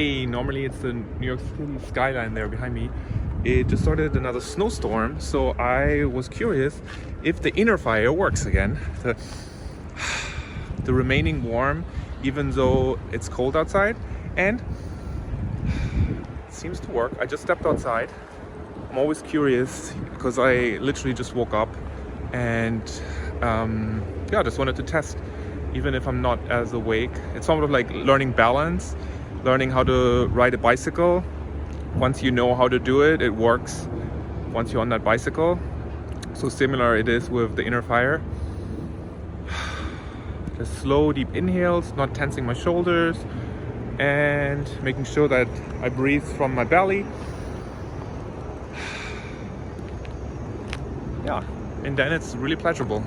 Hey, normally it's the New York City skyline there behind me. It just started another snowstorm, so I was curious if the inner fire works again. The remaining warm, even though it's cold outside, and it seems to work. I just stepped outside. I'm always curious because I literally just woke up and yeah, just wanted to test, even if I'm not as awake. It's sort of like learning balance, learning how to ride a bicycle. Once you know how to do it, it works once you're on that bicycle. So similar it is with the inner fire. Just slow, deep inhales, not tensing my shoulders, and making sure that I breathe from my belly. Yeah, and then it's really pleasurable.